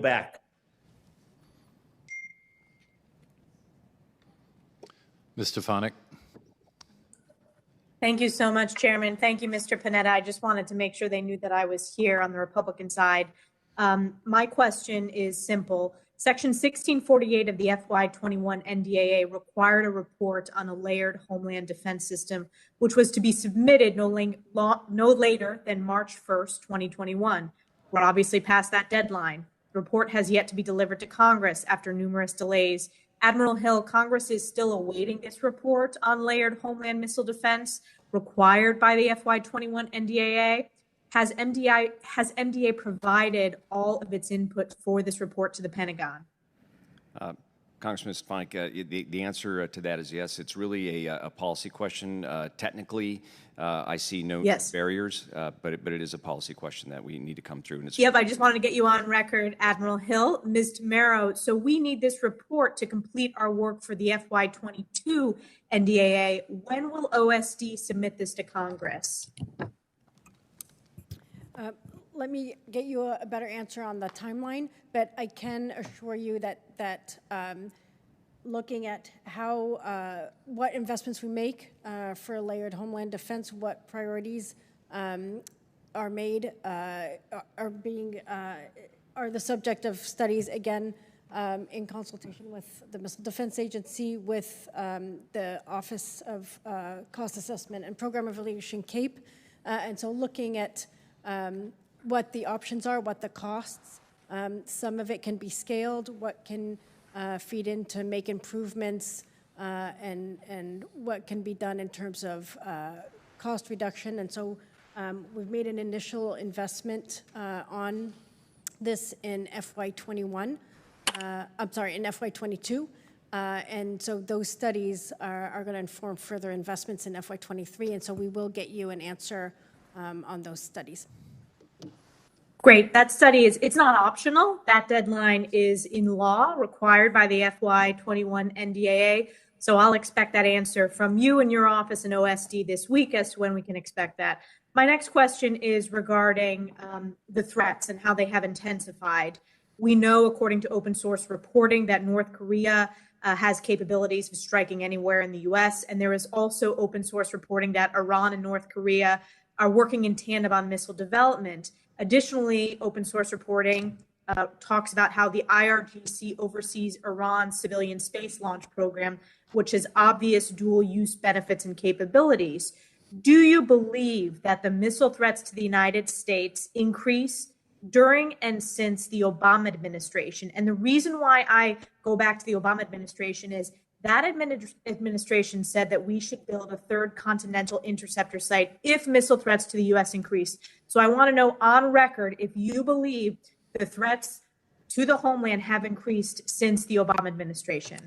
back. Ms. Stefanik. Thank you so much, Chairman. Thank you, Mr. Panetta. I just wanted to make sure they knew that I was here on the Republican side. My question is simple. Section 1648 of the FY21 NDAA required a report on a layered homeland defense system, which was to be submitted no later than March 1st, 2021. We're obviously past that deadline. The report has yet to be delivered to Congress after numerous delays. Admiral Hill, Congress is still awaiting this report on layered homeland missile defense required by the FY21 NDAA. Has MDA provided all of its input for this report to the Pentagon? Congressman Stefanik, the answer to that is yes. It's really a policy question. Technically, I see no barriers, but it is a policy question that we need to come through. And yep, I just wanted to get you on record, Admiral Hill. Ms. Tamaro, so we need this report to complete our work for the FY22 NDAA. When will OSD submit this to Congress? Let me get you a better answer on the timeline, but I can assure you that looking at how what investments we make for layered homeland defense, what priorities are made, are the subject of studies again in consultation with the Missile Defense Agency, with the Office of Cost Assessment and Program Evaluation, CAPE, and so looking at what the options are, what the costs. Some of it can be scaled, what can feed in to make improvements, and what can be done in terms of cost reduction. And so we've made an initial investment on this in FY21, I'm sorry, in FY22. And so those studies are going to inform further investments in FY23. And so we will get you an answer on those studies. Great. That study it's not optional. That deadline is in law, required by the FY21 NDAA. So I'll expect that answer from you and your office and OSD this week as to when we can expect that. My next question is regarding the threats and how they have intensified. We know, according to open source reporting, that North Korea has capabilities of striking anywhere in the U.S. And there is also open source reporting that Iran and North Korea are working in tandem on missile development. Additionally, open source reporting talks about how the IRGC oversees Iran's civilian space launch program, which has obvious dual use benefits and capabilities. Do you believe that the missile threats to the United States increased during and since the Obama administration? And the reason why I go back to the Obama administration is that administration said that we should build a third continental interceptor site if missile threats to the U.S. increase. So I want to know on record if you believe the threats to the homeland have increased since the Obama administration.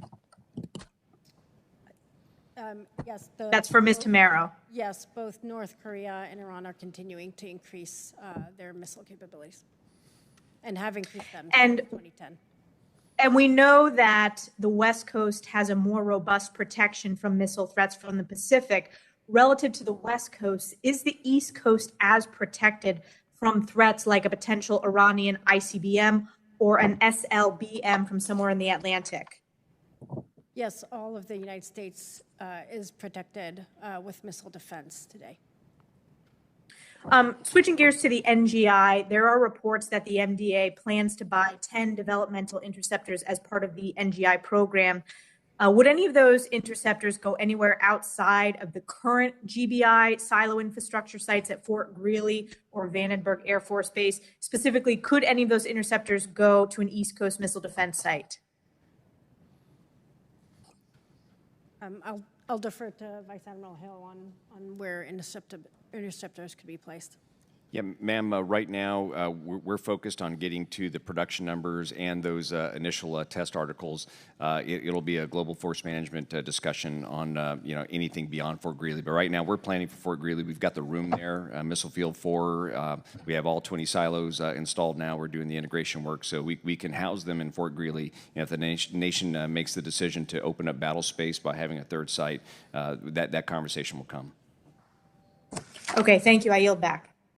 Yes. That's for Ms. Tamaro. Yes, both North Korea and Iran are continuing to increase their missile capabilities and have increased them since 2010. And we know that the West Coast has a more robust protection from missile threats from the Pacific. Relative to the West Coast, is the East Coast as protected from threats like a potential Iranian ICBM or an SLBM from somewhere in the Atlantic? Yes, all of the United States is protected with missile defense today. Switching gears to the NGI, there are reports that the MDA plans to buy 10 developmental interceptors as part of the NGI program. Would any of those interceptors go anywhere outside of the current GBI silo infrastructure sites at Fort Greely or Vandenberg Air Force Base? Specifically, could any of those interceptors go to an East Coast missile defense site? I'll defer to Vice Admiral Hill on where interceptors could be placed. Yeah, ma'am, right now we're focused on getting to the production numbers and those initial test articles. It'll be a global force management discussion on anything beyond Fort Greely. But right now we're planning for Fort Greely. We've got the room there, Missile Field 4. We have all 20 silos installed now. We're doing the integration work, so we can house them in Fort Greely. If the nation makes the decision to open up battle space by having a third site, that conversation will come. Okay, thank you. I yield back.